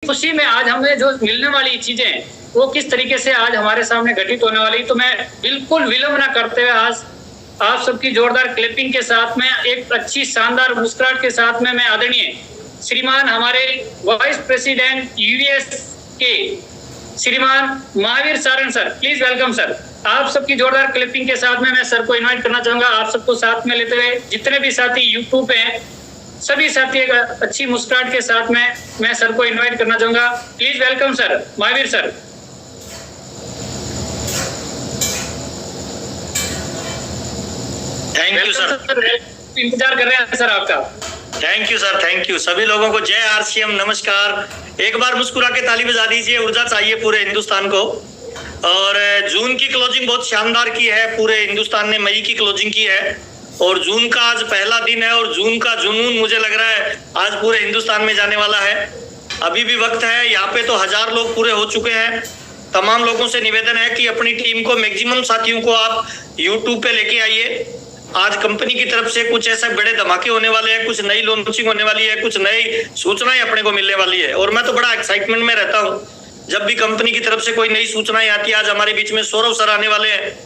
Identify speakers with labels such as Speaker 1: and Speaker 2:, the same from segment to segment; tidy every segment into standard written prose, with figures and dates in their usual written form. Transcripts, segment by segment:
Speaker 1: खुशी में आज हमें जो मिलने वाली चीजें वो किस तरीके से आज हमारे सामने घटित होने वाली, तो मैं बिल्कुल विलंब ना करते हुए आज आप सबकी जोरदार क्लैपिंग के साथ में एक अच्छी शानदार मुस्कुराहट के साथ में मैं आदरणीय श्रीमान हमारे वाइस प्रेसिडेंट यूएस के श्रीमान Mahavir Saran sir, please welcome sir. आप सबकी जोरदार क्लैपिंग के साथ में मैं सर को इनवाइट करना चाहूंगा। आप सबको साथ में लेते हुए जितने भी साथी यूट्यूब पे हैं सभी साथी एक अच्छी मुस्कुराहट के साथ में मैं सर को इनवाइट करना चाहूंगा। Please welcome sir Mahavir sir.
Speaker 2: Thank you sir,
Speaker 1: इंतजार कर रहे हैं सर आपका।
Speaker 2: Thank you sir, thank you. सभी लोगों को जय आरसीएम, नमस्कार। एक बार मुस्कुरा के ताली बजा दीजिए, ऊर्जा चाहिए पूरे हिंदुस्तान को। और जून की क्लोजिंग बहुत शानदार की है, पूरे हिंदुस्तान ने मई की क्लोजिंग की है और जून का आज पहला दिन है और जून का जुनून मुझे लग रहा है आज पूरे हिंदुस्तान में जाने वाला है। अभी भी वक्त है, यहाँ पे तो 1000 लोग पूरे हो चुके हैं। तमाम लोगों से निवेदन है कि अपनी टीम को, मैक्सिमम साथियों को आप यूट्यूब पे लेके आइए। आज कंपनी की तरफ से कुछ ऐसे बड़े धमाके होने वाले हैं, कुछ नई लॉन्चिंग होने वाली है, कुछ नई सूचनाएं अपने को मिलने वाली है और मैं तो बड़ा एक्साइटमेंट में रहता हूँ जब भी कंपनी की तरफ से कोई नई सूचनाएं आती है। आज हमारे बीच में सौरभ सर आने वाले हैं,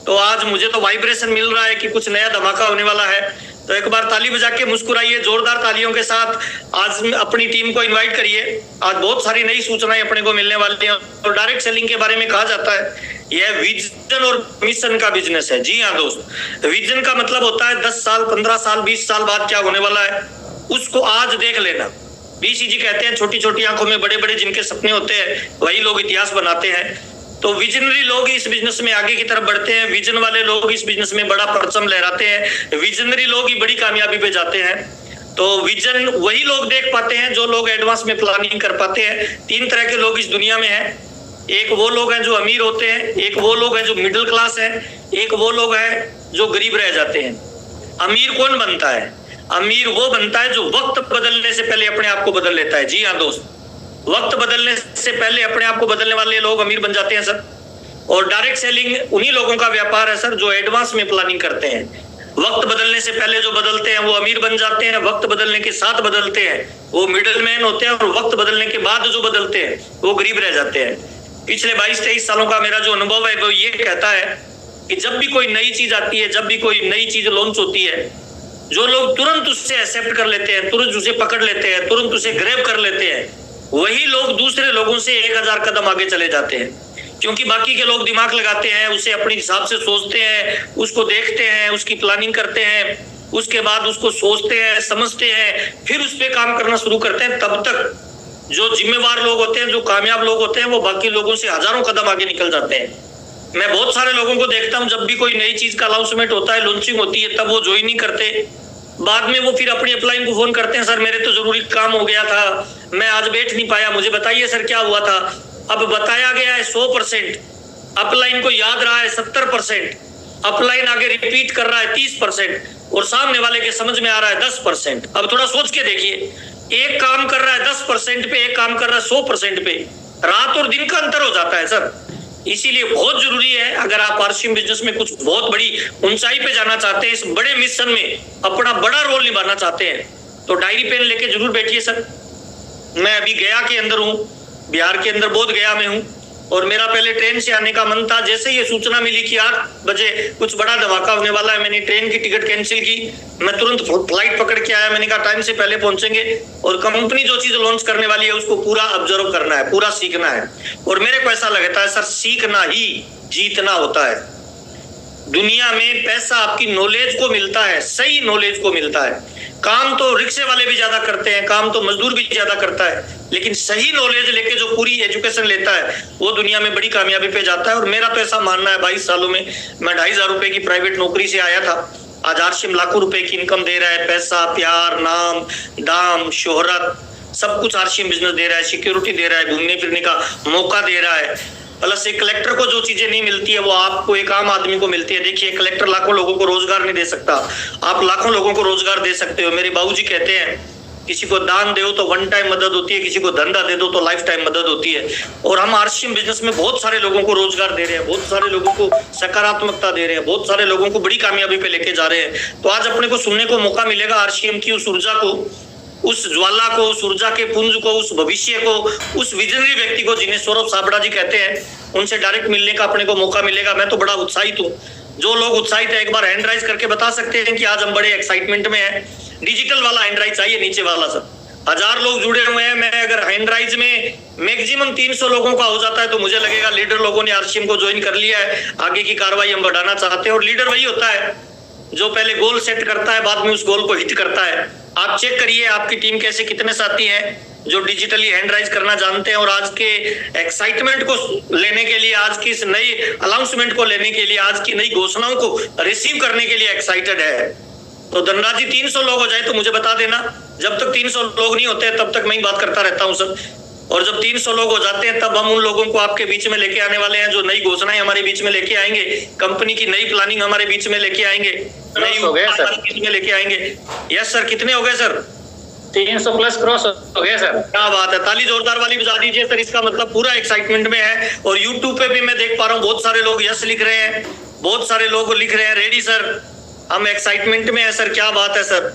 Speaker 2: तो आज मुझे तो वाइब्रेशन मिल रहा है कि कुछ नया धमाका होने वाला है। तो एक बार ताली बजा के मुस्कुराइए, जोरदार तालियों के साथ आज अपनी टीम को इनवाइट करिए। आज बहुत सारी नई सूचनाएं अपने को मिलने वाली हैं और डायरेक्ट सेलिंग के बारे में कहा जाता है यह विजन और मिशन का बिजनेस है। जी हाँ दोस्त, विजन का मतलब होता है 10 साल, 15 साल, 20 साल बाद क्या होने वाला है उसको आज देख लेना। बीसीजी कहते हैं छोटी छोटी आंखों में बड़े बड़े जिनके सपने होते हैं वही लोग इतिहास बनाते हैं। तो विजनरी लोग इस बिजनेस में आगे की तरफ बढ़ते हैं, विजन वाले लोग इस बिजनेस में बड़ा परचम लहराते हैं, विजनरी लोग ही बड़ी कामयाबी पे जाते हैं। तो विजन वही लोग देख पाते हैं जो लोग एडवांस में प्लानिंग कर पाते हैं। 3 तरह के लोग इस दुनिया में हैं। एक वो लोग हैं जो अमीर होते हैं, एक वो लोग हैं जो मिडिल क्लास है, एक वो लोग हैं जो गरीब रह जाते हैं। अमीर कौन बनता है? अमीर वो बनता है जो वक्त बदलने से पहले अपने आप को बदल लेता है। जी हाँ दोस्त, वक्त बदलने से पहले अपने आप को बदलने वाले लोग अमीर बन जाते हैं सर। और डायरेक्ट सेलिंग उन्हीं लोगों का व्यापार है सर जो एडवांस में प्लानिंग करते हैं। वक्त बदलने से पहले जो बदलते हैं वो अमीर बन जाते हैं, वक्त बदलने के साथ बदलते हैं वो मिडिल मैन होते हैं और वक्त बदलने के बाद जो बदलते हैं वो गरीब रह जाते हैं। पिछले 22-23 सालों का मेरा जो अनुभव है वो ये कहता है कि जब भी कोई नई चीज आती है, जब भी कोई नई चीज लॉन्च होती है, जो लोग तुरंत उससे एक्सेप्ट कर लेते हैं, तुरंत उसे पकड़ लेते हैं, तुरंत उसे ग्रैब कर लेते हैं, वही लोग दूसरे लोगों से 1000 कदम आगे चले जाते हैं। क्योंकि बाकी के लोग दिमाग लगाते हैं, उसे अपने हिसाब से सोचते हैं, उसको देखते हैं, उसकी प्लानिंग करते हैं, उसके बाद उसको सोचते हैं, समझते हैं, फिर उस पर काम करना शुरू करते हैं। तब तक जो जिम्मेवार लोग होते हैं, जो कामयाब लोग होते हैं, वो बाकी लोगों से हजारों कदम आगे निकल जाते हैं। मैं बहुत सारे लोगों को देखता हूँ जब भी कोई नई चीज का अनाउंसमेंट होता है, लॉन्चिंग होती है, तब वो ज्वाइन नहीं करते। बाद में वो फिर अपनी अपलाइन को फोन करते हैं, सर मेरे तो जरूरी काम हो गया था, मैं आज बैठ नहीं पाया, मुझे बताइए सर क्या हुआ था। अब बताया गया है 100%, अपलाइन को याद रहा है 70%, अपलाइन आगे रिपीट कर रहा है 30% और सामने वाले के समझ में आ रहा है 10%। अब थोड़ा सोच के देखिए, एक काम कर रहा है 10% पे, एक काम कर रहा है 100% पे, रात और दिन का अंतर हो जाता है सर। इसीलिए बहुत जरूरी है, अगर आप आरसीएम बिजनेस में कुछ बहुत बड़ी ऊंचाई पे जाना चाहते हैं, इस बड़े मिशन में अपना बड़ा रोल निभाना चाहते हैं, तो डायरी पेन लेके जरूर बैठिए सर। मैं अभी गया के अंदर हूँ, बिहार के अंदर बोध गया में हूँ और मेरा पहले ट्रेन से आने का मन था। जैसे ये सूचना मिली कि 8 बजे कुछ बड़ा धमाका होने वाला है, मैंने ट्रेन की टिकट कैंसिल की, मैं तुरंत फ्लाइट पकड़ के आया। मैंने कहा टाइम से पहले पहुंचेंगे और कंपनी जो चीज लॉन्च करने वाली है उसको पूरा ऑब्जर्व करना है, पूरा सीखना है। और मेरे को ऐसा लगता है सर, सीखना ही जीतना होता है। दुनिया में पैसा आपकी नॉलेज को मिलता है, सही नॉलेज को मिलता है। काम तो रिक्शे वाले भी ज्यादा करते हैं, काम तो मजदूर भी ज्यादा करता है, लेकिन सही नॉलेज लेके जो पूरी एजुकेशन लेता है वो दुनिया में बड़ी कामयाबी पे जाता है। और मेरा तो ऐसा मानना है, 22 सालों में मैं 2500 रुपए की प्राइवेट नौकरी से आया था, आज आरसीएम लाखों रुपए की इनकम दे रहा है। पैसा, प्यार, नाम, दाम, शोहरत, सब कुछ आरसीएम बिजनेस दे रहा है, सिक्योरिटी दे रहा है, घूमने फिरने का मौका दे रहा है। प्लस एक कलेक्टर को जो चीजें नहीं मिलती है वो आपको, एक आम आदमी को मिलती है। देखिए, कलेक्टर लाखों लोगों को रोजगार नहीं दे सकता, आप लाखों लोगों को रोजगार दे सकते हो। मेरे बाबूजी कहते हैं, किसी को दान दो तो 1 टाइम मदद होती है, किसी को धंधा दे दो तो लाइफ टाइम मदद होती है। और हम आरसीएम बिजनेस में बहुत सारे लोगों को रोजगार दे रहे हैं, बहुत सारे लोगों को सकारात्मकता दे रहे हैं, बहुत सारे लोगों को बड़ी कामयाबी पे लेके जा रहे हैं। तो आज अपने को सुनने को मौका मिलेगा आरसीएम की उस ऊर्जा को उस ज्वाला को, उस ऊर्जा के पुंज को, उस भविष्य को, उस विजनरी व्यक्ति को जिन्हें सौरभ साबड़ा जी कहते हैं, उनसे डायरेक्ट मिलने का अपने को मौका मिलेगा। मैं तो बड़ा उत्साहित हूँ। जो लोग उत्साहित है एक बार हैंड राइज करके बता सकते हैं कि आज हम बड़े एक्साइटमेंट में हैं। डिजिटल वाला हैंड राइज चाहिए, नीचे वाला सर। 1000 लोग जुड़े हुए हैं। मैं अगर हैंड राइज में मैक्सिमम 300 लोगों का हो जाता है तो मुझे लगेगा लीडर लोगों ने आरसीएम को ज्वाइन कर लिया है। आगे की कार्रवाई हम बढ़ाना चाहते हैं। और लीडर वही होता है जो पहले गोल सेट करता है, बाद में उस गोल को हिट करता है। आप चेक करिए आपकी टीम कैसे, कितने साथी हैं जो डिजिटली हैंड राइज करना जानते हैं और आज के एक्साइटमेंट को लेने के लिए, आज की इस नई अनाउंसमेंट को लेने के लिए, आज की नई घोषणाओं को रिसीव करने के लिए एक्साइटेड है। तो धनराज जी 300 लोग हो जाए तो मुझे बता देना। जब तक 300 लोग नहीं होते तब तक मैं ही बात करता रहता हूँ सर। और जब 300 लोग हो जाते हैं तब हम उन लोगों को आपके बीच में लेके आने वाले हैं जो नई घोषणाएं हमारे बीच में लेके आएंगे, कंपनी की नई प्लानिंग हमारे बीच में लेके आएंगे, नई बीच में लेके आएंगे। यस सर, कितने हो गए सर?
Speaker 1: 300 प्लस क्रॉस हो गया सर।
Speaker 2: क्या बात है, ताली जोरदार वाली बजा दीजिए सर। इसका मतलब पूरा एक्साइटमेंट में है। और यूट्यूब पे भी मैं देख पा रहा हूँ बहुत सारे लोग यस लिख रहे हैं, बहुत सारे लोग लिख रहे हैं रेडी सर, हम एक्साइटमेंट में है सर। क्या बात है सर।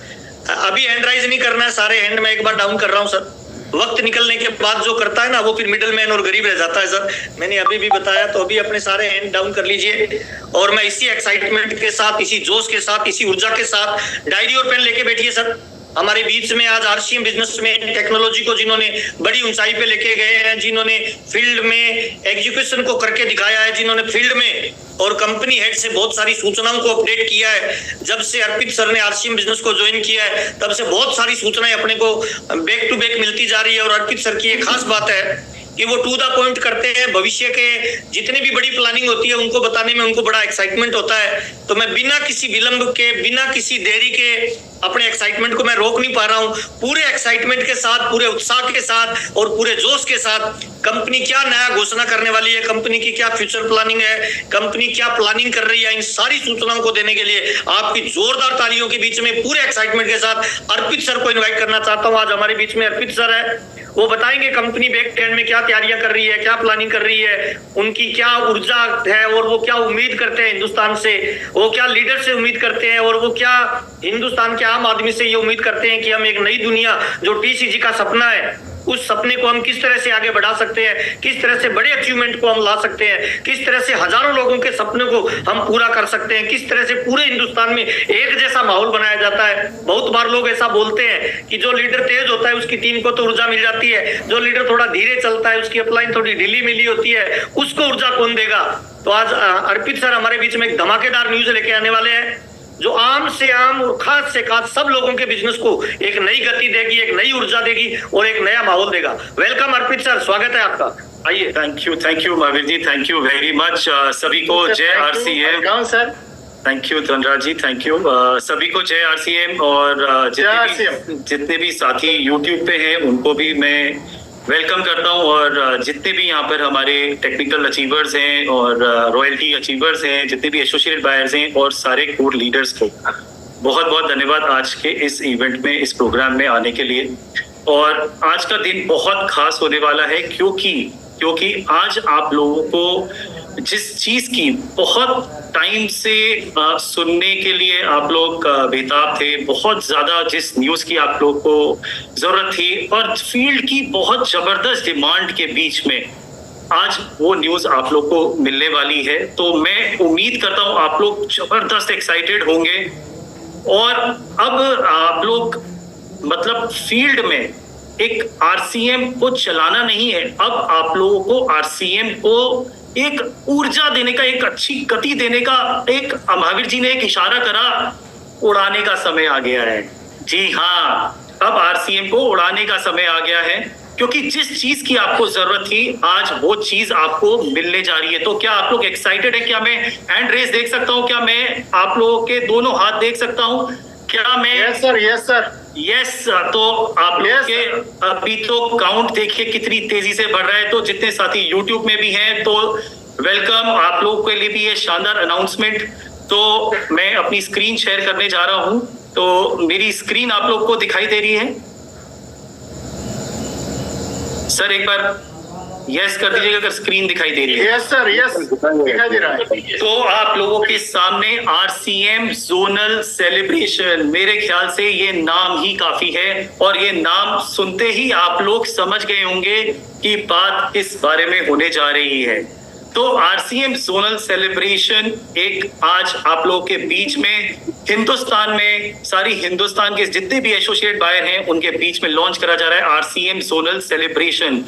Speaker 2: अभी हैंड राइज नहीं करना है, सारे हैंड में एक बार डाउन कर रहा हूँ सर। वक्त निकलने के बाद जो करता है ना वो फिर मिडिल मैन और गरीब रह जाता है सर। मैंने अभी भी बताया, तो अभी अपने सारे हैंड डाउन कर लीजिए। और मैं इसी एक्साइटमेंट के साथ, इसी जोश के साथ, इसी ऊर्जा के साथ, डायरी और पेन लेके बैठिए सर। हमारे बीच में आज आरसीएम बिजनेस में टेक्नोलॉजी को जिन्होंने बड़ी ऊंचाई पे लेके गए हैं, जिन्होंने फील्ड में एग्जीक्यूशन को करके दिखाया है, जिन्होंने फील्ड में और कंपनी हेड से बहुत सारी सूचनाओं को अपडेट किया है। जब से अर्पित सर ने आरसीएम बिजनेस को ज्वाइन किया है तब से बहुत सारी सूचनाएं अपने को बैक टू बैक मिलती जा रही है। और अर्पित सर की एक खास बात है कि वो टू द पॉइंट करते हैं। भविष्य के जितनी भी बड़ी प्लानिंग होती है उनको बताने में उनको बड़ा एक्साइटमेंट होता है। तो मैं बिना किसी विलंब के, बिना किसी देरी के अपने एक्साइटमेंट को मैं रोक नहीं पा रहा हूं। पूरे एक्साइटमेंट के साथ, पूरे उत्साह के साथ और पूरे जोश के साथ कंपनी क्या नया घोषणा करने वाली है, कंपनी की क्या फ्यूचर प्लानिंग है, कंपनी क्या प्लानिंग कर रही है, इन सारी सूचनाओं को देने के लिए आपकी जोरदार तालियों के बीच में पूरे एक्साइटमेंट के साथ अर्पित सर को इन्वाइट करना चाहता हूं। आज हमारे बीच में अर्पित सर है, वो बताएंगे कंपनी बैक एंड में क्या तैयारियां कर रही है, क्या प्लानिंग कर रही है, उनकी क्या ऊर्जा है और वो क्या उम्मीद करते हैं हिंदुस्तान से, वो क्या लीडर से उम्मीद करते हैं और वो क्या हिंदुस्तान के आम आदमी से ये उम्मीद करते हैं कि हम एक नई दुनिया, जो टीसीजी का सपना है, उस सपने को हम किस तरह से आगे बढ़ा सकते हैं, किस तरह से बड़े अचीवमेंट को हम ला सकते हैं, किस तरह से हजारों लोगों के सपने को हम पूरा कर सकते हैं, किस तरह से पूरे हिंदुस्तान में एक जैसा माहौल बनाया जाता है। बहुत बार लोग ऐसा बोलते हैं कि जो लीडर तेज होता है उसकी टीम को तो ऊर्जा मिल जाती है, जो लीडर थोड़ा धीरे चलता है उसकी अपलाइन थोड़ी ढीली मिली होती है, उसको ऊर्जा कौन देगा। तो आज अर्पित सर हमारे बीच में एक धमाकेदार न्यूज लेके आने वाले हैं जो आम से आम और खास से खास सब लोगों के बिजनेस को एक नई गति देगी, एक नई ऊर्जा देगी और एक नया माहौल देगा। वेलकम अर्पित सर, स्वागत है आपका। आइए।
Speaker 3: Thank you Mahavir ji, thank you very much. सभी को जय RCM
Speaker 1: sir.
Speaker 3: Thank you Dhanraj ji, thank you. सभी को जय आरसीएम। और जितने भी साथी यूट्यूब पे हैं उनको भी मैं वेलकम करता हूं। और जितने भी यहाँ पर हमारे टेक्निकल अचीवर्स हैं और रॉयल्टी अचीवर्स हैं, जितने भी एसोसिएट बायर्स हैं और सारे कोर लीडर्स को बहुत बहुत धन्यवाद आज के इस इवेंट में, इस प्रोग्राम में आने के लिए। और आज का दिन बहुत खास होने वाला है क्योंकि आज आप लोगों को जिस चीज की बहुत टाइम से सुनने के लिए आप लोग बेताब थे, बहुत ज्यादा जिस न्यूज की आप लोग को जरूरत थी और फील्ड की बहुत जबरदस्त डिमांड के बीच में आज वो न्यूज आप लोग को मिलने वाली है। तो मैं उम्मीद करता हूं आप लोग जबरदस्त एक्साइटेड होंगे। और अब आप लोग मतलब फील्ड में एक आरसीएम को चलाना नहीं है, अब आप लोगों को आरसीएम को एक ऊर्जा देने का, एक अच्छी गति देने का, एक महावीर जी ने एक इशारा करा, उड़ाने का समय आ गया है। जी हाँ, अब आरसीएम को उड़ाने का समय आ गया है क्योंकि जिस चीज की आपको जरूरत थी आज वो चीज आपको मिलने जा रही है। तो क्या आप लोग एक्साइटेड है? क्या मैं हैंड रेस देख सकता हूँ? क्या मैं आप लोगों के दोनों हाथ देख सकता हूँ? क्या मैं?
Speaker 1: Yes sir, yes sir,
Speaker 3: yes. तो आप लोग के अभी तो काउंट देखिए कितनी तेजी से बढ़ रहा है। तो जितने साथी यूट्यूब में भी हैं तो वेलकम, आप लोगों के लिए भी ये शानदार अनाउंसमेंट। तो मैं अपनी स्क्रीन शेयर करने जा रहा हूं। तो मेरी स्क्रीन आप लोग को दिखाई दे रही है? सर एक बार यस कर दीजिएगा अगर स्क्रीन दिखाई दे रही है।
Speaker 4: यस सर, यस दिखाई दे रहा है।
Speaker 3: तो आप लोगों के सामने RCM जोनल सेलिब्रेशन, मेरे ख्याल से ये नाम ही काफी है और ये नाम सुनते ही आप लोग समझ गए होंगे कि बात किस बारे में होने जा रही है। तो RCM जोनल सेलिब्रेशन एक आज आप लोगों के बीच में हिंदुस्तान में सारी हिंदुस्तान के जितने भी एसोसिएट बायर हैं उनके बीच में लॉन्च करा जा रहा है RCM zonal celebration.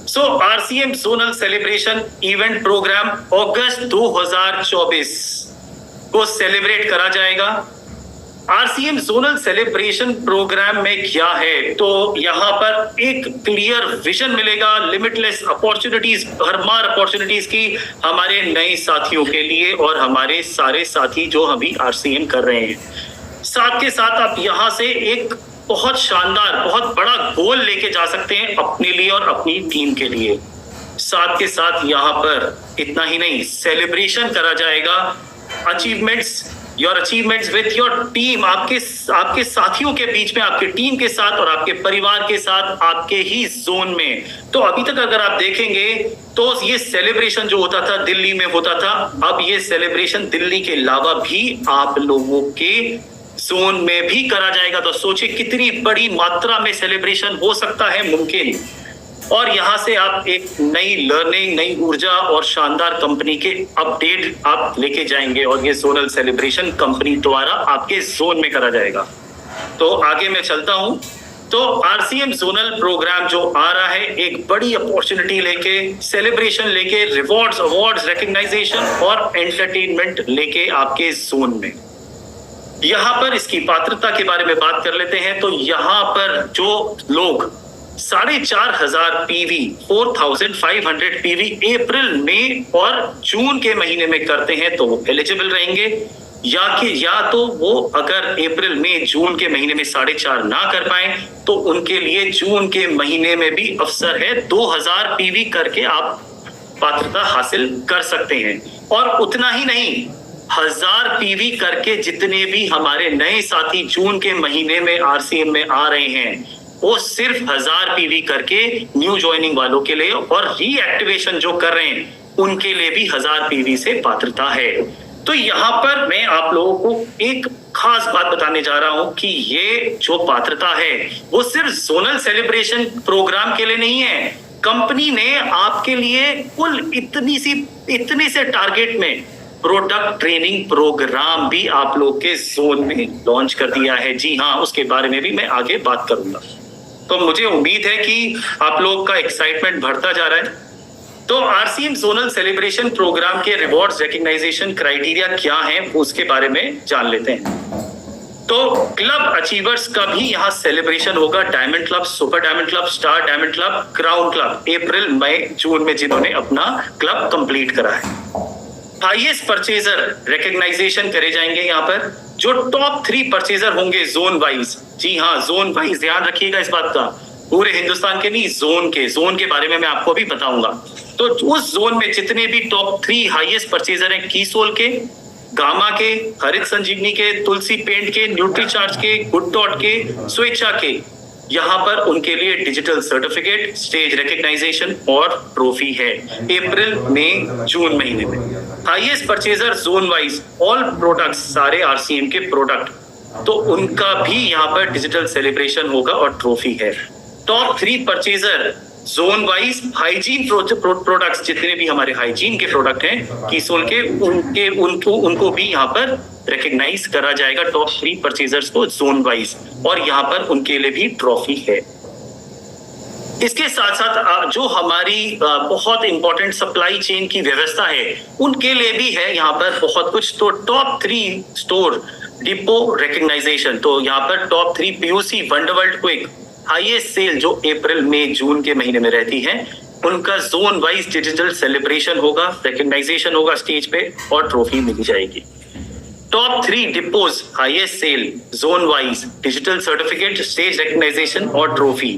Speaker 3: So RCM zonal celebration event program अगस्त 2024 को सेलिब्रेट करा जाएगा। RCM जोनल सेलिब्रेशन प्रोग्राम में क्या है, तो यहाँ पर एक क्लियर विजन मिलेगा, लिमिटलेस अपॉर्चुनिटीज, भरमार अपॉर्चुनिटीज की हमारे नए साथियों के लिए और हमारे सारे साथी जो अभी RCM कर रहे हैं। साथ के साथ आप यहाँ से एक बहुत शानदार, बहुत बड़ा गोल लेके जा सकते हैं अपने लिए और अपनी टीम के लिए। साथ के साथ यहाँ पर इतना ही नहीं, सेलिब्रेशन करा जाएगा अचीवमेंट्स विथ योर टीम, आपके साथियों के बीच में, आपके टीम के साथ और आपके परिवार के साथ, आपके ही जोन में। तो अभी तक अगर आप देखेंगे तो ये सेलिब्रेशन जो होता था दिल्ली में होता था, अब ये सेलिब्रेशन दिल्ली के अलावा भी आप लोगों के जोन में भी करा जाएगा। तो सोचिए कितनी बड़ी मात्रा में सेलिब्रेशन हो सकता है मुमकिन। और यहाँ से आप एक नई लर्निंग, नई ऊर्जा और शानदार कंपनी के अपडेट आप लेके जाएंगे और ये जोनल सेलिब्रेशन कंपनी द्वारा आपके जोन में करा जाएगा। तो आगे मैं चलता हूँ। तो RCM जोनल प्रोग्राम जो आ रहा है एक बड़ी अपॉर्चुनिटी लेके, सेलिब्रेशन लेके, रिवॉर्ड्स, अवार्ड्स, रिकग्नाइजेशन और एंटरटेनमेंट लेके आपके जोन में। यहाँ पर इसकी पात्रता के बारे में बात कर लेते हैं। तो यहाँ पर जो लोग 4,500 PV 4,500 PV अप्रैल, मई और जून के महीने में करते हैं तो वो एलिजिबल रहेंगे, या तो वो अगर अप्रैल, मई, जून के महीने में 4.5 ना कर पाए तो उनके लिए जून के महीने में भी अवसर है। 2,000 PV करके आप पात्रता हासिल कर सकते हैं। और उतना ही नहीं, 1,000 PV करके जितने भी हमारे नए साथी जून के महीने में RCM में आ रहे हैं वो सिर्फ 1,000 PV करके न्यू ज्वाइनिंग वालों के लिए और रीएक्टिवेशन जो कर रहे हैं उनके लिए भी 1,000 PV से पात्रता है। तो यहाँ पर मैं आप लोगों को एक खास बात बताने जा रहा हूं कि ये जो पात्रता है वो सिर्फ जोनल सेलिब्रेशन प्रोग्राम के लिए नहीं है। कंपनी ने आपके लिए कुल इतने से टारगेट में प्रोडक्ट ट्रेनिंग प्रोग्राम भी आप लोग के जोन में लॉन्च कर दिया है। जी हाँ, उसके बारे में भी मैं आगे बात करूंगा। तो मुझे उम्मीद है कि आप लोग का एक्साइटमेंट बढ़ता जा रहा है। तो RCM जोनल सेलिब्रेशन प्रोग्राम के रिवॉर्ड्स, रिकग्नाइजेशन क्राइटेरिया क्या है उसके बारे में जान लेते हैं। तो क्लब अचीवर्स का भी यहाँ सेलिब्रेशन होगा। Diamond club, super diamond club, star diamond club, crown club, अप्रैल, मई, जून में जिन्होंने अपना क्लब कंप्लीट करा है। हाईएस्ट परचेजर रिकग्नाइजेशन करे जाएंगे यहाँ पर, जो टॉप 3 परचेजर होंगे जोन वाइज। जी हाँ, जोन वाइज, ध्यान रखिएगा इस बात का, पूरे हिंदुस्तान के नहीं, जोन के बारे में मैं आपको भी बताऊंगा। तो उस जोन में जितने भी टॉप 3 हाईएस्ट परचेजर हैं, कीसोल के, गामा के, हरित संजीवनी के, तुलसी पेंट के, न्यूट्रीचार्ज के, गुड डॉट के, स्वेच्छा के, यहाँ पर उनके लिए डिजिटल सर्टिफिकेट, स्टेज रिकग्नाइजेशन और ट्रॉफी है अप्रैल, मई, जून महीने में। Highest purchaser zone wise all products, सारे RCM के प्रोडक्ट, तो उनका भी यहाँ पर डिजिटल सेलिब्रेशन होगा और ट्रॉफी है। Top 3 purchaser zone wise hygiene products, जितने भी हमारे हाइजीन के प्रोडक्ट हैं कीसोल के, उनको भी यहाँ पर रिकग्नाइज करा जाएगा, टॉप 3 परचेजर्स को जोन वाइज, और यहाँ पर उनके लिए भी ट्रॉफी है। इसके साथ साथ जो हमारी बहुत इंपॉर्टेंट सप्लाई चेन की व्यवस्था है उनके लिए भी है यहाँ पर बहुत कुछ। तो टॉप 3 स्टोर डिपो रिकग्नाइजेशन, तो यहाँ पर top 3 POC Wonderworld quick highest sale जो अप्रैल, मई, जून के महीने में रहती है, उनका जोन वाइज डिजिटल सेलिब्रेशन होगा, रिकग्नाइजेशन होगा स्टेज पे और ट्रॉफी मिली जाएगी। Top 3 depots highest sell zone wise digital certificate, stage recognisation और ट्रॉफी।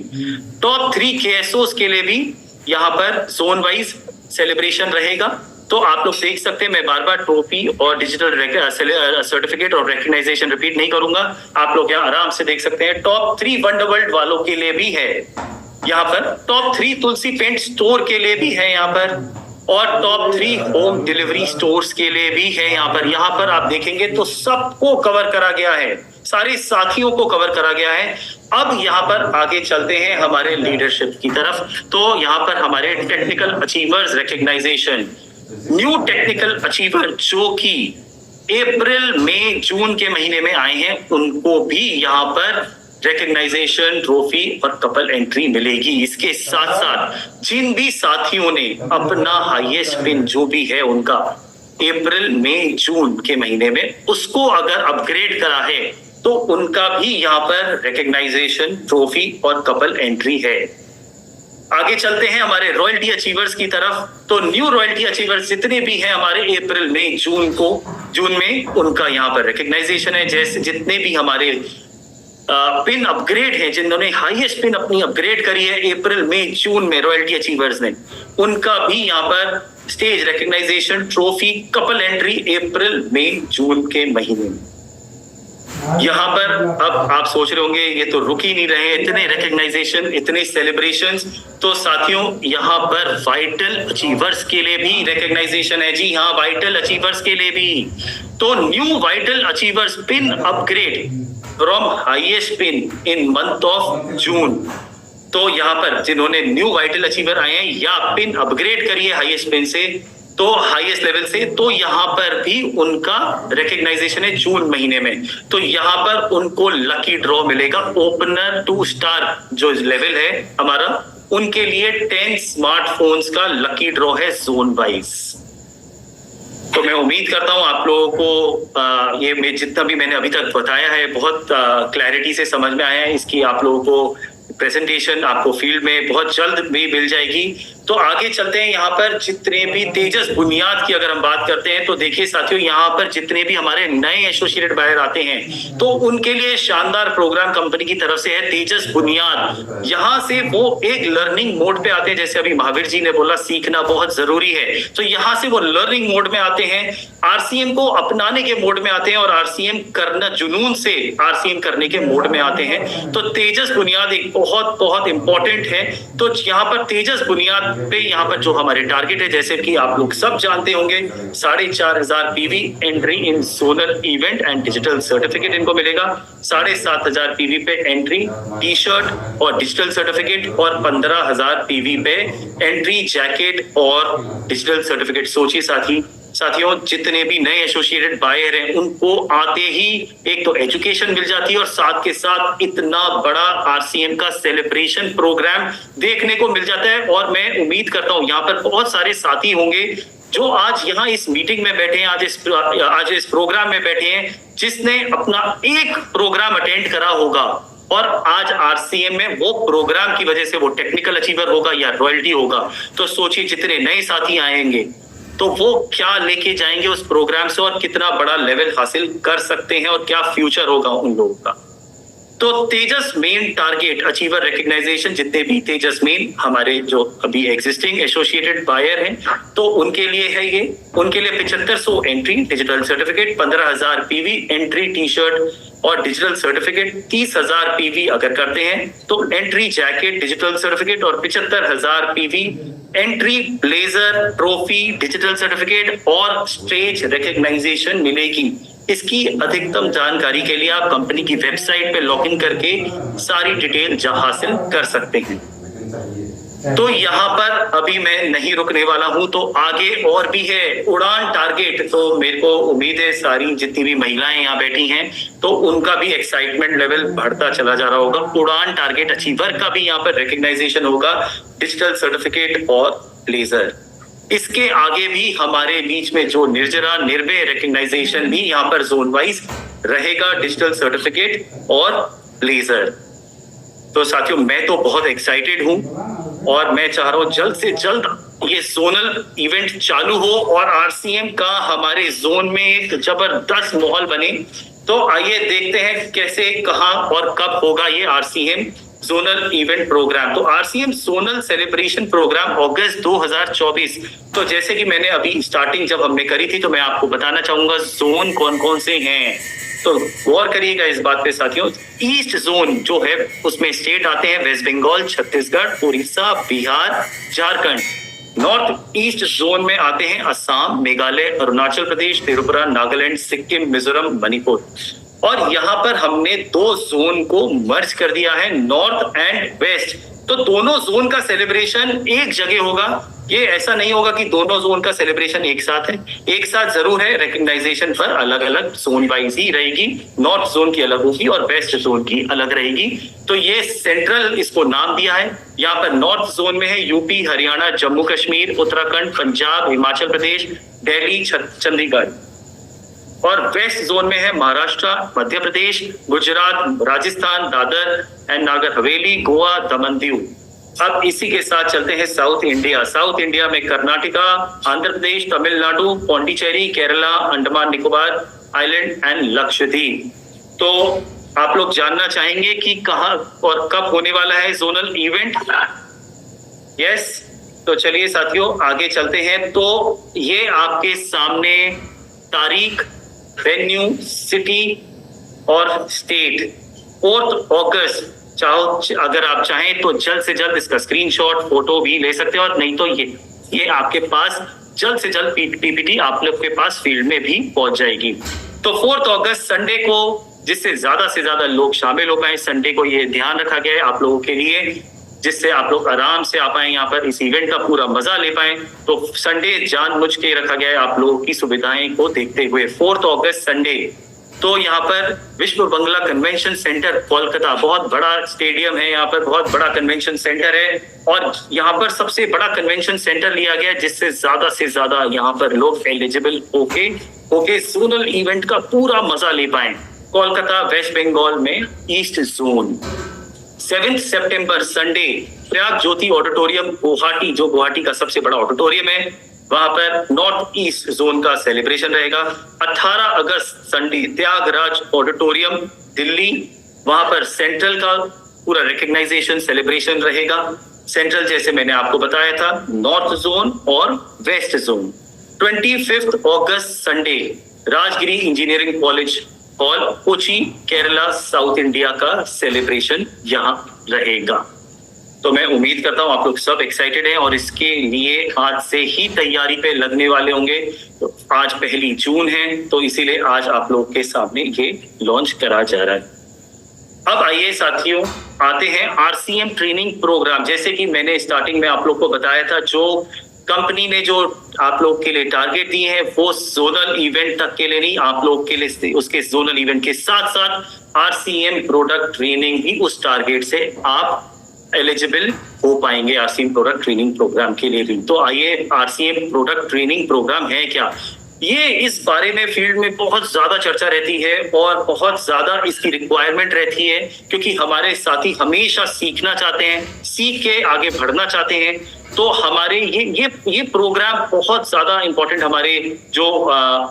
Speaker 3: टॉप 3 KSOs के लिए भी यहाँ पर जोन वाइज सेलिब्रेशन रहेगा। तो आप लोग देख सकते हैं, मैं बार बार ट्रॉफी और डिजिटल सर्टिफिकेट और रिकग्नाइजेशन रिपीट नहीं करूंगा, आप लोग यहाँ आराम से देख सकते हैं। टॉप 3 वंडरवर्ल्ड वालों के लिए भी है यहाँ पर टॉप 3 तुलसी पेंट स्टोर के लिए भी है यहाँ पर, और टॉप 3 होम डिलीवरी स्टोर्स के लिए भी है यहाँ पर आप देखेंगे तो सबको कवर करा गया है, सारे साथियों को कवर करा गया है। अब यहाँ पर आगे चलते हैं हमारे लीडरशिप की तरफ। तो यहाँ पर हमारे technical achievers recognisation, new technical achiever जो कि अप्रैल मई जून के महीने में आए हैं, उनको भी यहाँ पर रिकग्नाइजेशन, ट्रॉफी और कपल एंट्री मिलेगी। इसके साथ साथ जिन भी साथियों ने अपना हाईएस्ट पिन जो भी है उनका अप्रैल मई जून के महीने में उसको अगर अपग्रेड करा है तो उनका भी यहाँ पर रिकग्नाइजेशन, ट्रॉफी और कपल एंट्री है। आगे चलते हैं हमारे रॉयल्टी अचीवर्स की तरफ। तो न्यू रॉयल्टी अचीवर्स जितने भी हैं हमारे अप्रैल मई जून में उनका यहाँ पर रिकग्नाइजेशन है। जैसे जितने भी हमारे पिन अपग्रेड है, जिन्होंने हाईएस्ट पिन अपनी अपग्रेड करी है अप्रैल मई जून में रॉयल्टी अचीवर्स ने, उनका भी यहाँ पर stage recognition, trophy, couple entry अप्रैल मई जून के महीने में। यहाँ पर अब आप सोच रहे होंगे ये तो रुक ही नहीं रहे, इतने रिकग्नाइजेशन, इतने सेलिब्रेशंस। तो साथियों यहाँ पर वाइटल अचीवर्स के लिए भी रिकग्नाइजेशन है। जी हाँ, वाइटल अचीवर्स के लिए भी। तो new vital achievers pin upgrade from highest pin in month of June. तो यहाँ पर जिन्होंने न्यू वाइटल अचीवर आए हैं या पिन अपग्रेड करी है हाईएस्ट पिन से, तो हाईएस्ट लेवल से, तो यहाँ पर भी उनका रिकग्नाइजेशन है जून महीने में। तो यहाँ पर उनको लकी ड्रॉ मिलेगा। ओपनर 2 स्टार जो लेवल है हमारा, उनके लिए 10 स्मार्टफोन्स का लकी ड्रॉ है जोन वाइज। तो मैं उम्मीद करता हूं आप लोगों को ये मैं जितना भी मैंने अभी तक बताया है बहुत क्लैरिटी से समझ में आया है। इसकी आप लोगों को प्रेजेंटेशन आपको फील्ड में बहुत जल्द भी मिल जाएगी। तो आगे चलते हैं। यहाँ पर जितने भी तेजस बुनियाद की अगर हम बात करते हैं तो देखिए साथियों, यहाँ पर जितने भी हमारे नए एसोसिएटेड बायर आते हैं तो उनके लिए शानदार प्रोग्राम कंपनी की तरफ से है तेजस बुनियाद। यहाँ से वो एक लर्निंग मोड पे आते हैं, जैसे अभी महावीर जी ने बोला सीखना बहुत जरूरी है, तो यहाँ से वो लर्निंग मोड में आते हैं, आरसीएम को अपनाने के मोड में आते हैं और आरसीएम करना, जुनून से आरसीएम करने के मोड में आते हैं। तो तेजस बुनियाद एक बहुत बहुत इंपॉर्टेंट है। तो यहाँ पर तेजस बुनियाद पे यहाँ पर जो हमारे टारगेट है, जैसे कि आप लोग सब जानते होंगे, 4500 PV entry in zonal event and digital certificate इनको मिलेगा। 7500 पीवी पे एंट्री टी शर्ट और डिजिटल सर्टिफिकेट, और 15000 पीवी पे एंट्री जैकेट और डिजिटल सर्टिफिकेट। सोचिए साथियों, जितने भी नए एसोसिएटेड बायर हैं उनको आते ही एक तो एजुकेशन मिल जाती है और साथ के साथ इतना बड़ा आरसीएम का सेलिब्रेशन प्रोग्राम देखने को मिल जाता है। और मैं उम्मीद करता हूं यहाँ पर बहुत सारे साथी होंगे जो आज यहाँ इस मीटिंग में बैठे हैं, आज इस प्रोग्राम में बैठे हैं, जिसने अपना एक प्रोग्राम अटेंड करा होगा और आज आरसीएम में वो प्रोग्राम की वजह से वो टेक्निकल अचीवर होगा या रॉयल्टी होगा। तो सोचिए जितने नए साथी आएंगे तो वो क्या लेके जाएंगे उस प्रोग्राम से और कितना बड़ा लेवल हासिल कर सकते हैं और क्या फ्यूचर होगा उन लोगों का। तो तेजस मेन टारगेट अचीवर रिकग्नाइजेशन, जितने भी तेजस मेन हमारे जो अभी एग्जिस्टिंग एसोसिएटेड बायर हैं तो उनके लिए है ये, उनके लिए 7500 entry digital certificate, 15000 PV entry T shirt और डिजिटल सर्टिफिकेट, 30000 पीवी अगर करते हैं तो एंट्री जैकेट डिजिटल सर्टिफिकेट, और 75000 PV entry blazer, trophy, digital certificate और स्टेज रिकग्नाइजेशन मिलेगी। इसकी अधिकतम जानकारी के लिए आप कंपनी की वेबसाइट पे लॉगिन करके सारी डिटेल हासिल कर सकते हैं। तो यहाँ पर अभी मैं नहीं रुकने वाला हूं, तो आगे और भी है उड़ान टारगेट। तो मेरे को उम्मीद है सारी जितनी भी महिलाएं यहाँ बैठी हैं तो उनका भी एक्साइटमेंट लेवल बढ़ता चला जा रहा होगा। उड़ान टारगेट अचीवर का भी यहाँ पर रिकग्नाइजेशन होगा, डिजिटल सर्टिफिकेट और ब्लेजर। इसके आगे भी हमारे बीच में जो निर्जरा निर्भय रिकग्नाइजेशन भी यहाँ पर जोन वाइज रहेगा, डिजिटल सर्टिफिकेट और ब्लेजर। तो साथियों मैं तो बहुत एक्साइटेड हूं और मैं चाह रहा हूं जल्द से जल्द ये जोनल इवेंट चालू हो और आरसीएम का हमारे जोन में एक जबरदस्त माहौल बने। तो आइए देखते हैं कैसे, कहां और कब होगा ये आरसीएम। Zonal event program. तो आरसीएम जोनल सेलिब्रेशन प्रोग्राम अगस्त 2024। तो जैसे कि मैंने अभी स्टार्टिंग जब हमने करी थी, तो मैं आपको बताना चाहूंगा जोन कौन कौन से हैं। तो गौर करिएगा इस बात पे साथियों। ईस्ट जोन जो है उसमें स्टेट आते हैं west Bengal, Chhattisgarh, Orissa, Bihar, Jharkhand. North east zone में आते हैं असम, मेघालय, अरुणाचल प्रदेश, त्रिपुरा, नागालैंड, सिक्किम, मिजोरम, मणिपुर। और यहाँ पर हमने 2 जोन को मर्ज कर दिया है, नॉर्थ एंड वेस्ट। तो दोनों जोन का सेलिब्रेशन एक जगह होगा। ये ऐसा नहीं होगा कि दोनों जोन का सेलिब्रेशन एक साथ है, एक साथ जरूर है, रिकग्नाइजेशन पर अलग अलग जोन वाइज ही रहेगी। नॉर्थ जोन की अलग होगी और वेस्ट जोन की अलग रहेगी। तो ये सेंट्रल इसको नाम दिया है। यहाँ पर नॉर्थ जोन में है यूपी, हरियाणा, जम्मू कश्मीर, उत्तराखंड, पंजाब, हिमाचल प्रदेश, दिल्ली, चंडीगढ़। और वेस्ट जोन में है महाराष्ट्र, मध्य प्रदेश, गुजरात, राजस्थान, दादर एंड नागर हवेली, गोवा, दमन दीव। अब इसी के साथ चलते हैं साउथ इंडिया। साउथ इंडिया में कर्नाटका, आंध्र प्रदेश, तमिलनाडु, पौंडीचेरी, केरला, अंडमान निकोबार आइलैंड एंड लक्षद्वीप। तो आप लोग जानना चाहेंगे कि कहाँ और कब होने वाला है जोनल इवेंट? यस, तो चलिए साथियों आगे चलते हैं। तो ये आपके सामने तारीख, वेन्यू, सिटी और स्टेट। 4 अगस्त, चाहो अगर आप चाहें तो जल्द से जल्द इसका स्क्रीनशॉट, फोटो भी ले सकते हैं, और नहीं तो ये आपके पास जल्द से जल्द पीपीटी आप लोग के पास फील्ड में भी पहुंच जाएगी। तो 4 अगस्त संडे को, जिससे ज्यादा से ज्यादा लोग शामिल हो पाए, संडे को ये ध्यान रखा गया है आप लोगों के लिए, जिससे आप लोग आराम से आ पाए यहाँ पर, इस इवेंट का पूरा मजा ले पाए। तो संडे जानबूझ के रखा गया है आप लोगों की सुविधाएं को देखते हुए। 4 अगस्त संडे। तो यहाँ पर विश्व बंगला कन्वेंशन सेंटर कोलकाता, बहुत बड़ा स्टेडियम है, यहाँ पर बहुत बड़ा कन्वेंशन सेंटर है, और यहाँ पर सबसे बड़ा कन्वेंशन सेंटर लिया गया है, जिससे ज्यादा से ज्यादा यहाँ पर लोग एलिजिबल होके जोनल इवेंट का पूरा मजा ले पाए। कोलकाता, वेस्ट बंगाल में ईस्ट जोन। 7 सितंबर संडे, प्रयाग ज्योति ऑडिटोरियम गुवाहाटी, जो गुवाहाटी का सबसे बड़ा ऑडिटोरियम है, वहां पर नॉर्थ ईस्ट जोन का सेलिब्रेशन रहेगा। 18 अगस्त संडे, त्यागराज ऑडिटोरियम दिल्ली, वहां पर सेंट्रल का पूरा रिकग्नाइजेशन सेलिब्रेशन रहेगा। सेंट्रल जैसे मैंने आपको बताया था, नॉर्थ जोन और वेस्ट जोन। 25 अगस्त Sunday, Rajagiri engineering college hall, Kochi, Kerala, south India का सेलिब्रेशन यहाँ रहेगा। तो मैं उम्मीद करता हूँ आप लोग सब एक्साइटेड हैं और इसके लिए आज से ही तैयारी पे लगने वाले होंगे। तो आज 1 जून है, तो इसीलिए आज आप लोग के सामने ये लॉन्च करा जा रहा है। अब आइए साथियों, आते हैं आरसीएम ट्रेनिंग प्रोग्राम। जैसे कि मैंने स्टार्टिंग में आप लोग को बताया था, जो कंपनी ने जो आप लोग के लिए टारगेट दिए हैं वो जोनल इवेंट तक के लिए नहीं, आप लोग के लिए उसके जोनल इवेंट के साथ साथ आरसीएम प्रोडक्ट ट्रेनिंग भी उस टारगेट से आप एलिजिबल हो पाएंगे आरसीएम प्रोडक्ट ट्रेनिंग प्रोग्राम के लिए भी। तो आइए, आरसीएम प्रोडक्ट ट्रेनिंग प्रोग्राम है क्या, ये इस बारे में फील्ड में बहुत ज्यादा चर्चा रहती है और बहुत ज्यादा इसकी रिक्वायरमेंट रहती है, क्योंकि हमारे साथी हमेशा सीखना चाहते हैं, सीख के आगे बढ़ना चाहते हैं। तो हमारे ये प्रोग्राम बहुत ज्यादा इंपॉर्टेंट, हमारे जो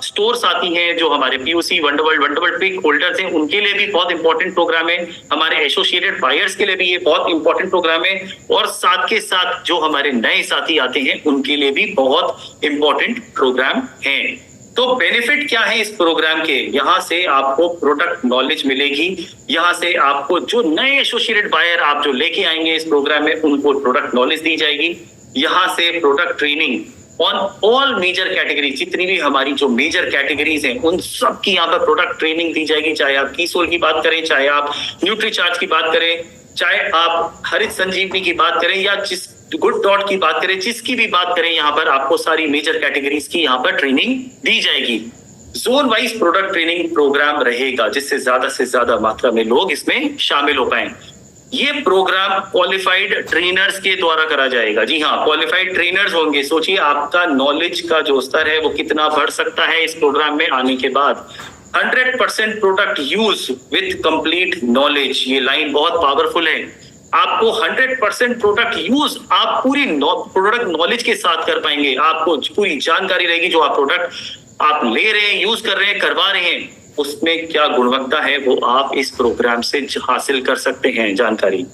Speaker 3: स्टोर साथी हैं, जो हमारे पीयूसी, वंडरवर्ल्ड पिक होल्डर्स हैं, उनके लिए भी बहुत इंपॉर्टेंट प्रोग्राम है। हमारे एसोसिएटेड बायर्स के लिए भी ये बहुत इंपॉर्टेंट प्रोग्राम है, और साथ के साथ जो हमारे नए साथी आते हैं उनके लिए भी बहुत इंपॉर्टेंट प्रोग्राम है। तो बेनिफिट क्या है इस प्रोग्राम के? यहाँ से आपको प्रोडक्ट नॉलेज मिलेगी, यहाँ से आपको जो नए एसोसिएटेड बायर आप जो लेके आएंगे इस प्रोग्राम में, उनको प्रोडक्ट नॉलेज दी जाएगी। यहाँ से product training on all major category, जितनी भी हमारी जो मेजर कैटेगरीज हैं उन सब की यहाँ पर प्रोडक्ट ट्रेनिंग दी जाएगी। चाहे आप कीसोल की बात करें, चाहे आप न्यूट्रीचार्ज की बात करें, चाहे आप हरित संजीवनी की बात करें, या जिस गुड डॉट की बात करें, जिसकी भी बात करें, यहाँ पर आपको सारी मेजर कैटेगरीज की यहाँ पर ट्रेनिंग दी जाएगी। Zone wise product training program रहेगा, जिससे ज्यादा से ज्यादा मात्रा में लोग इसमें शामिल हो पाए। ये प्रोग्राम क्वालिफाइड ट्रेनर्स के द्वारा करा जाएगा। जी हाँ, क्वालिफाइड ट्रेनर्स होंगे। सोचिए आपका नॉलेज का जो स्तर है वो कितना बढ़ सकता है इस प्रोग्राम में आने के बाद। 100% product use with complete knowledge, ये लाइन बहुत पावरफुल है। आपको 100% प्रोडक्ट यूज आप पूरी प्रोडक्ट नॉलेज के साथ कर पाएंगे। आपको पूरी जानकारी रहेगी, जो आप प्रोडक्ट आप ले रहे हैं, यूज कर रहे हैं, करवा रहे हैं, उसमें क्या गुणवत्ता है वो आप इस प्रोग्राम से हासिल कर सकते हैं जानकारी।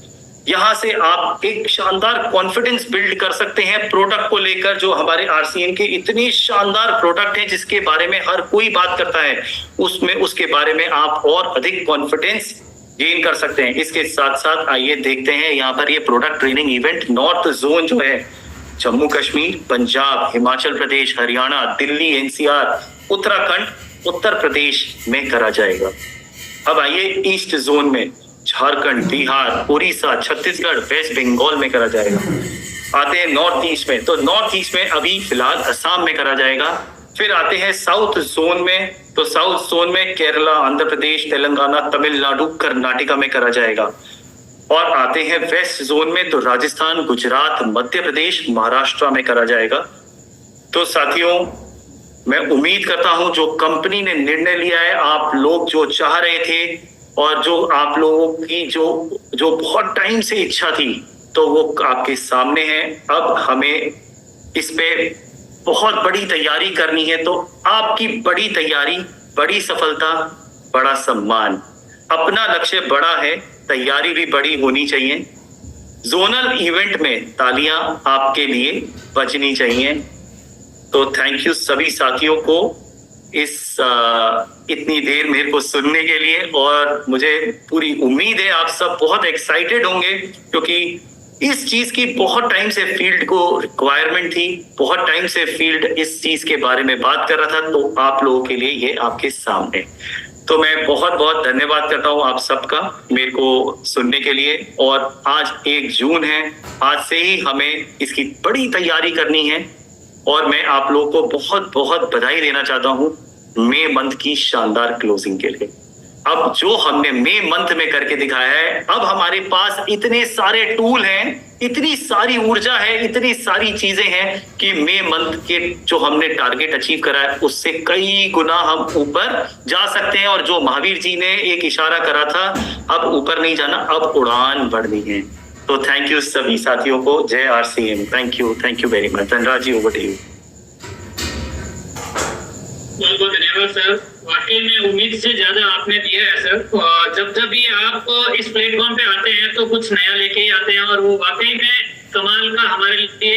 Speaker 3: यहाँ से आप एक शानदार कॉन्फिडेंस बिल्ड कर सकते हैं प्रोडक्ट को लेकर, जो हमारे आरसीएम के इतनी शानदार प्रोडक्ट है जिसके बारे में हर कोई बात करता है, उसमें उसके बारे में आप और अधिक कॉन्फिडेंस गेन कर सकते हैं। इसके साथ साथ आइए देखते हैं यहाँ पर ये product training event north zone जो है जम्मू कश्मीर, पंजाब, हिमाचल प्रदेश, हरियाणा, दिल्ली, एनसीआर, उत्तराखंड, उत्तर प्रदेश में करा जाएगा। अब आइए ईस्ट जोन में झारखंड, बिहार, उड़ीसा, छत्तीसगढ़, वेस्ट बंगाल में करा जाएगा। आते हैं नॉर्थ ईस्ट में, तो नॉर्थ ईस्ट में अभी फिलहाल असम में करा जाएगा। फिर आते हैं साउथ जोन में, तो साउथ जोन में केरला, आंध्र प्रदेश, तेलंगाना, तमिलनाडु, कर्नाटका में करा जाएगा। और आते हैं वेस्ट जोन में, तो राजस्थान, गुजरात, मध्य प्रदेश, महाराष्ट्र में करा जाएगा। तो साथियों, मैं उम्मीद करता हूं जो कंपनी ने निर्णय लिया है, आप लोग जो चाह रहे थे और जो आप लोगों की जो बहुत टाइम से इच्छा थी, तो वो आपके सामने है। अब हमें इस पे बहुत बड़ी तैयारी करनी है। तो आपकी बड़ी तैयारी, बड़ी सफलता, बड़ा सम्मान। अपना लक्ष्य बड़ा है, तैयारी भी बड़ी होनी चाहिए। जोनल इवेंट में तालियां आपके लिए बजनी चाहिए। तो थैंक यू सभी साथियों को इस इतनी देर मेरे को सुनने के लिए, और मुझे पूरी उम्मीद है आप सब बहुत एक्साइटेड होंगे, क्योंकि इस चीज की बहुत टाइम से फील्ड को रिक्वायरमेंट थी, बहुत टाइम से फील्ड इस चीज के बारे में बात कर रहा था। तो आप लोगों के लिए ये आपके सामने, तो मैं बहुत बहुत धन्यवाद करता हूँ आप सबका मेरे को सुनने के लिए। और आज 1 जून है, आज से ही हमें इसकी बड़ी तैयारी करनी है। और मैं आप लोगों को बहुत बहुत बधाई देना चाहता हूँ मई मंथ की शानदार क्लोजिंग के लिए। अब जो हमने मई मंथ में करके दिखाया है, अब हमारे पास इतने सारे टूल हैं, इतनी सारी ऊर्जा है, इतनी सारी चीजें हैं कि मई मंथ के जो हमने टारगेट अचीव करा है उससे कई गुना हम ऊपर जा सकते हैं। और जो महावीर जी ने एक इशारा करा था, अब ऊपर नहीं जाना, अब उड़ान बढ़नी है। तो थैंक यू सभी साथियों को। जय RCM. Thank you very much. Dhanraj ji, over to you.
Speaker 1: बहुत बहुत धन्यवाद सर, वाकई में उम्मीद से ज्यादा आपने दिया है सर। जब भी आप इस प्लेटफॉर्म पे आते हैं तो कुछ नया लेके ही आते हैं, और वो वाकई में कमाल का हमारे लिए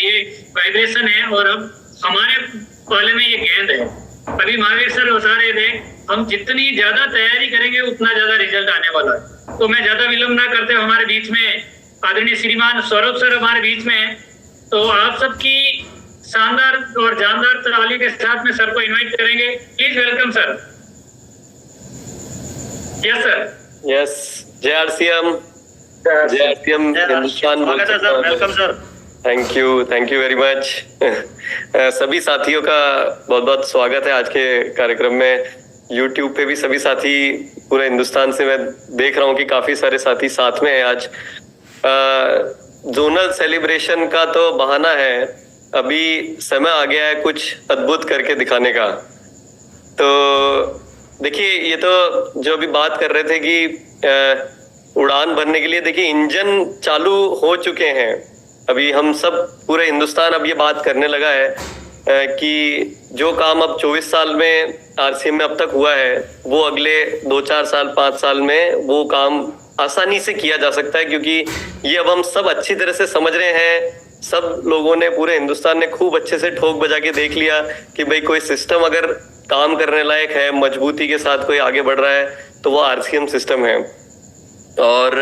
Speaker 1: ये वाइब्रेशन है। और अब हमारे पाले में ये गेंद है। अभी महावीर सर बता रहे थे, हम जितनी ज्यादा तैयारी करेंगे उतना ज्यादा रिजल्ट आने वाला है। तो मैं ज्यादा विलंब ना करते हुए हमारे बीच में आदरणीय श्रीमान सौरभ सर हमारे बीच में है। तो आप सबकी शानदार और जानदार ताली के साथ में सर को इनवाइट करेंगे। Please welcome sir. Yes sir.
Speaker 5: Yes, जय आरसीएम। जय RCM Hindustan.
Speaker 2: Welcome sir.
Speaker 5: Thank you very much. सभी साथियों का बहुत बहुत स्वागत है आज के कार्यक्रम में। यूट्यूब पे भी सभी साथी पूरे हिंदुस्तान से मैं देख रहा हूँ कि काफी सारे साथी साथ में हैं आज। जोनल सेलिब्रेशन का तो बहाना है, अभी समय आ गया है कुछ अद्भुत करके दिखाने का। तो देखिए, ये तो जो अभी बात कर रहे थे कि उड़ान भरने के लिए, देखिए इंजन चालू हो चुके हैं। अभी हम सब पूरे हिंदुस्तान अब ये बात करने लगा है कि जो काम अब 24 साल में आरसीएम में अब तक हुआ है, वो अगले 2-4 साल 5 साल में वो काम आसानी से किया जा सकता है, क्योंकि ये अब हम सब अच्छी तरह से समझ रहे हैं। सब लोगों ने, पूरे हिंदुस्तान ने खूब अच्छे से ठोक बजा के देख लिया कि भाई कोई सिस्टम अगर काम करने लायक है, मजबूती के साथ कोई आगे बढ़ रहा है, तो वो आरसीएम सिस्टम है। और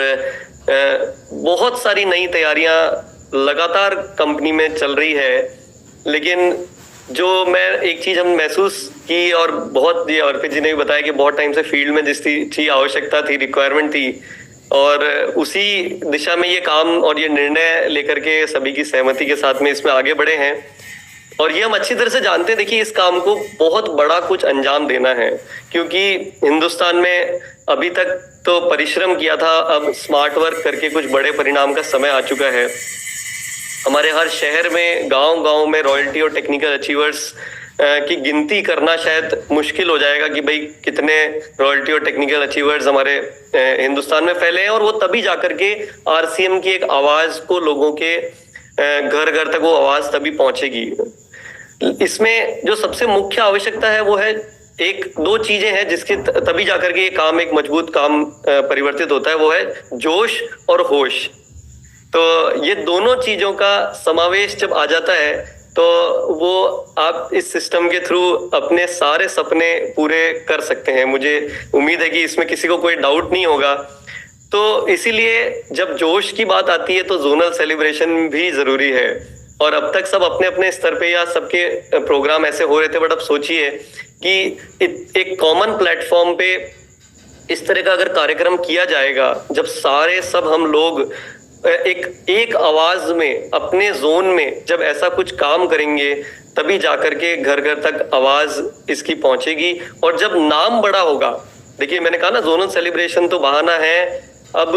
Speaker 5: बहुत सारी नई तैयारियां लगातार कंपनी में चल रही है। लेकिन जो मैं एक चीज हम महसूस की, और बहुत ये अर्पित जी ने भी बताया कि बहुत टाइम से फील्ड में जिस चीज आवश्यकता थी, रिक्वायरमेंट थी, और उसी दिशा में ये काम और ये निर्णय लेकर के सभी की सहमति के साथ में इसमें आगे बढ़े हैं। और ये हम अच्छी तरह से जानते हैं, देखिए इस काम को बहुत बड़ा कुछ अंजाम देना है, क्योंकि हिंदुस्तान में अभी तक तो परिश्रम किया था, अब स्मार्ट वर्क करके कुछ बड़े परिणाम का समय आ चुका है। हमारे हर शहर में, गांव-गांव में रॉयल्टी और टेक्निकल अचीवर्स की गिनती करना शायद मुश्किल हो जाएगा कि भाई कितने रॉयल्टी और टेक्निकल अचीवर्स हमारे हिंदुस्तान में फैले हैं। और वो तभी जाकर के आरसीएम की एक आवाज को लोगों के घर घर तक वो आवाज तभी पहुंचेगी। इसमें जो सबसे मुख्य आवश्यकता है वो है एक दो चीजें हैं जिसके तभी जाकर के ये काम एक मजबूत काम परिवर्तित होता है, वो है जोश और होश। तो ये दोनों चीजों का समावेश जब आ जाता है तो वो आप इस सिस्टम के थ्रू अपने सारे सपने पूरे कर सकते हैं। मुझे उम्मीद है कि इसमें किसी को कोई डाउट नहीं होगा। तो इसीलिए जब जोश की बात आती है तो जोनल सेलिब्रेशन भी जरूरी है। और अब तक सब अपने अपने स्तर पे या सबके प्रोग्राम ऐसे हो रहे थे, बट अब सोचिए कि एक कॉमन प्लेटफॉर्म पे इस तरह का अगर कार्यक्रम किया जाएगा, जब सारे सब हम लोग एक आवाज में अपने जोन में जब ऐसा कुछ काम करेंगे, तभी जाकर के घर घर तक आवाज इसकी पहुंचेगी। और जब नाम बड़ा होगा, देखिए मैंने कहा ना जोनल सेलिब्रेशन तो बहाना है। अब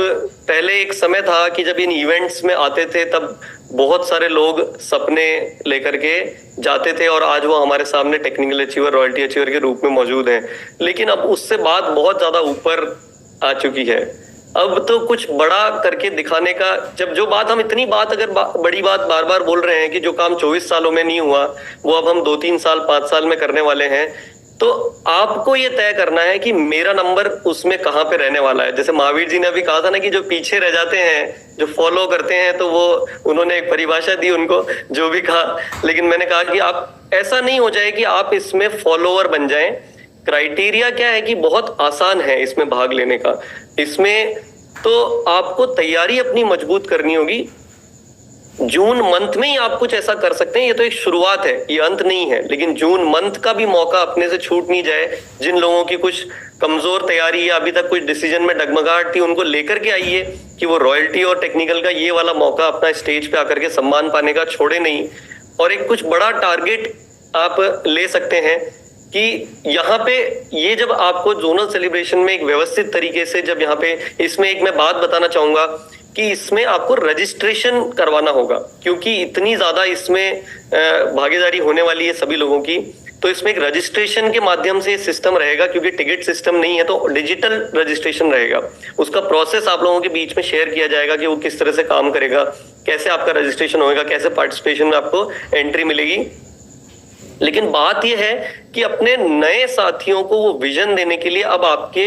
Speaker 5: पहले एक समय था कि जब इन इवेंट्स में आते थे तब बहुत सारे लोग सपने लेकर के जाते थे और आज वो हमारे सामने टेक्निकल अचीवर, रॉयल्टी अचीवर के रूप में मौजूद हैं। लेकिन अब उससे बात बहुत ज्यादा ऊपर आ चुकी है। अब तो कुछ बड़ा करके दिखाने का, जब जो बात हम इतनी बात अगर बड़ी बात बार बार बोल रहे हैं कि जो काम 24 सालों में नहीं हुआ वो अब हम 2-3 साल 5 साल में करने वाले हैं, तो आपको ये तय करना है कि मेरा नंबर उसमें कहाँ पे रहने वाला है। जैसे महावीर जी ने अभी कहा था ना कि जो पीछे रह जाते हैं, जो फॉलो करते हैं, तो वो उन्होंने एक परिभाषा दी उनको जो भी कहा। लेकिन मैंने कहा कि आप ऐसा नहीं हो जाए कि आप इसमें फॉलोअर बन जाएं। क्राइटेरिया क्या है कि बहुत आसान है इसमें भाग लेने का। इसमें तो आपको तैयारी अपनी मजबूत करनी होगी। जून मंथ में ही आप कुछ ऐसा कर सकते हैं। ये तो एक शुरुआत है, ये अंत नहीं है। लेकिन जून मंथ का भी मौका अपने से छूट नहीं जाए। जिन लोगों की कुछ कमजोर तैयारी या अभी तक कुछ डिसीजन में डगमगाहट थी, उनको लेकर के आइए कि वो रॉयल्टी और टेक्निकल का ये वाला मौका अपना स्टेज पे आकर के सम्मान पाने का छोड़े नहीं। और एक कुछ बड़ा टारगेट आप ले सकते हैं कि यहाँ पे ये जब आपको जोनल सेलिब्रेशन में एक व्यवस्थित तरीके से, जब यहाँ पे इसमें एक मैं बात बताना चाहूंगा कि इसमें आपको रजिस्ट्रेशन करवाना होगा, क्योंकि इतनी ज्यादा इसमें भागीदारी होने वाली है सभी लोगों की। तो इसमें एक रजिस्ट्रेशन के माध्यम से सिस्टम रहेगा, क्योंकि टिकट सिस्टम नहीं है तो डिजिटल रजिस्ट्रेशन रहेगा। उसका प्रोसेस आप लोगों के बीच में शेयर किया जाएगा कि वो किस तरह से काम करेगा, कैसे आपका रजिस्ट्रेशन होगा, कैसे पार्टिसिपेशन में आपको एंट्री मिलेगी। लेकिन बात यह है कि अपने नए साथियों को वो विजन देने के लिए अब आपके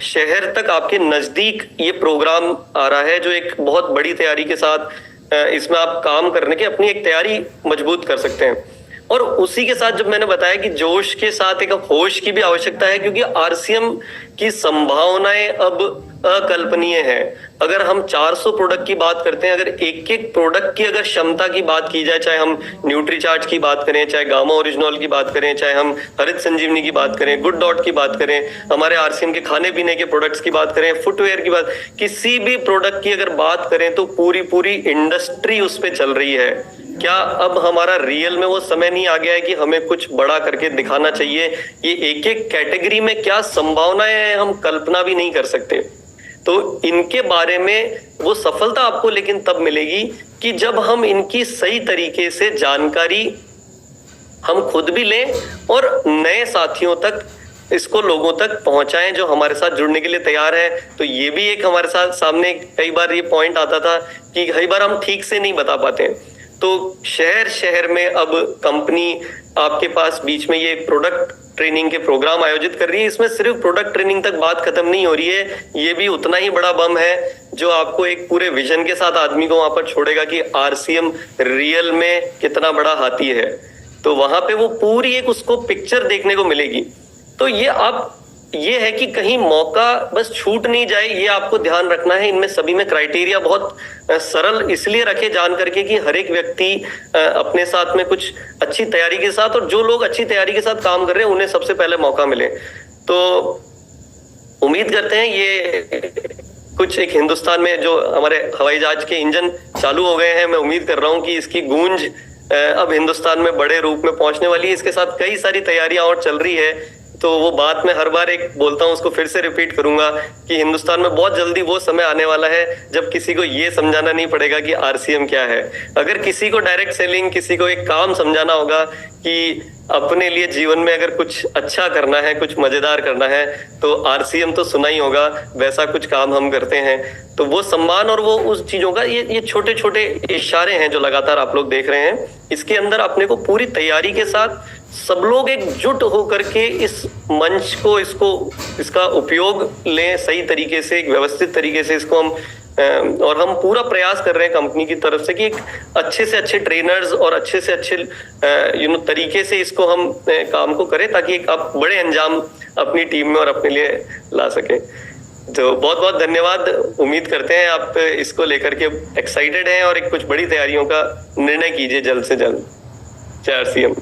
Speaker 5: शहर तक, आपके नजदीक ये प्रोग्राम आ रहा है, जो एक बहुत बड़ी तैयारी के साथ इसमें आप काम करने की अपनी एक तैयारी मजबूत कर सकते हैं। और उसी के साथ जब मैंने बताया कि जोश के साथ एक होश की भी आवश्यकता है, क्योंकि आरसीएम की संभावनाएं अब अकल्पनीय है। अगर हम 400 प्रोडक्ट की बात करते हैं, अगर एक एक प्रोडक्ट की अगर क्षमता की बात की जाए, चाहे हम न्यूट्रीचार्ज की बात करें, चाहे गामा ओरिजिनल की बात करें, चाहे हम हरित संजीवनी की बात करें, गुड डॉट की बात करें, हमारे आरसीएम के खाने पीने के प्रोडक्ट्स की बात करें, फुटवेयर की बात, किसी भी प्रोडक्ट की अगर बात करें तो पूरी इंडस्ट्री उस पर चल रही है। क्या अब हमारा रियल में वो समय नहीं आ गया है कि हमें कुछ बड़ा करके दिखाना चाहिए? ये एक एक कैटेगरी में क्या संभावनाएं हैं हम कल्पना भी नहीं कर सकते। तो इनके बारे में वो सफलता आपको लेकिन तब मिलेगी कि जब हम इनकी सही तरीके से जानकारी हम खुद भी लें और नए साथियों तक इसको लोगों तक पहुंचाएं जो हमारे साथ जुड़ने के लिए तैयार है। तो ये भी एक हमारे साथ सामने कई बार ये पॉइंट आता था कि कई बार हम ठीक से नहीं बता पाते हैं। तो शहर शहर में अब कंपनी आपके पास बीच में ये प्रोडक्ट ट्रेनिंग के प्रोग्राम आयोजित कर रही है। इसमें सिर्फ प्रोडक्ट ट्रेनिंग तक बात खत्म नहीं हो रही है, ये भी उतना ही बड़ा बम है जो आपको एक पूरे विजन के साथ आदमी को वहां पर छोड़ेगा कि आरसीएम रियल में कितना बड़ा हाथी है। तो वहां पे वो पूरी एक उसको पिक्चर देखने को मिलेगी। तो ये है कि कहीं मौका बस छूट नहीं जाए, ये आपको ध्यान रखना है। इनमें सभी में क्राइटेरिया बहुत सरल इसलिए रखे जान करके कि हर एक व्यक्ति अपने साथ में कुछ अच्छी तैयारी के साथ, और जो लोग अच्छी तैयारी के साथ काम कर रहे हैं उन्हें सबसे पहले मौका मिले। तो उम्मीद करते हैं ये कुछ एक हिंदुस्तान में जो हमारे हवाई जहाज के इंजन चालू हो गए हैं, मैं उम्मीद कर रहा हूँ कि इसकी गूंज अब हिंदुस्तान में बड़े रूप में पहुंचने वाली है। इसके साथ कई सारी तैयारियां और चल रही है। तो वो बात मैं हर बार एक बोलता हूँ, उसको फिर से रिपीट करूंगा कि हिंदुस्तान में बहुत जल्दी वो समय आने वाला है जब किसी को ये समझाना नहीं पड़ेगा कि आरसीएम क्या है। अगर किसी को डायरेक्ट सेलिंग, किसी को एक काम समझाना होगा कि अपने लिए जीवन में अगर कुछ अच्छा करना है, कुछ मजेदार करना है, तो आरसीएम तो सुना ही होगा। वैसा कुछ काम हम करते हैं। तो वो सम्मान और वो उस चीजों का ये छोटे छोटे इशारे हैं जो लगातार आप लोग देख रहे हैं। इसके अंदर अपने को पूरी तैयारी के साथ सब लोग एकजुट होकर के इस मंच को इसका उपयोग लें सही तरीके से, एक व्यवस्थित तरीके से इसको हम और हम पूरा प्रयास कर रहे हैं कंपनी की तरफ से कि एक अच्छे से अच्छे ट्रेनर्स और अच्छे से अच्छे तरीके से इसको हम काम को करें ताकि एक आप बड़े अंजाम अपनी टीम में और अपने लिए ला सकें। तो बहुत बहुत धन्यवाद। उम्मीद करते हैं आप इसको लेकर के एक्साइटेड हैं और एक कुछ बड़ी तैयारियों का निर्णय कीजिए जल्द से जल्द। जय आरसीएम।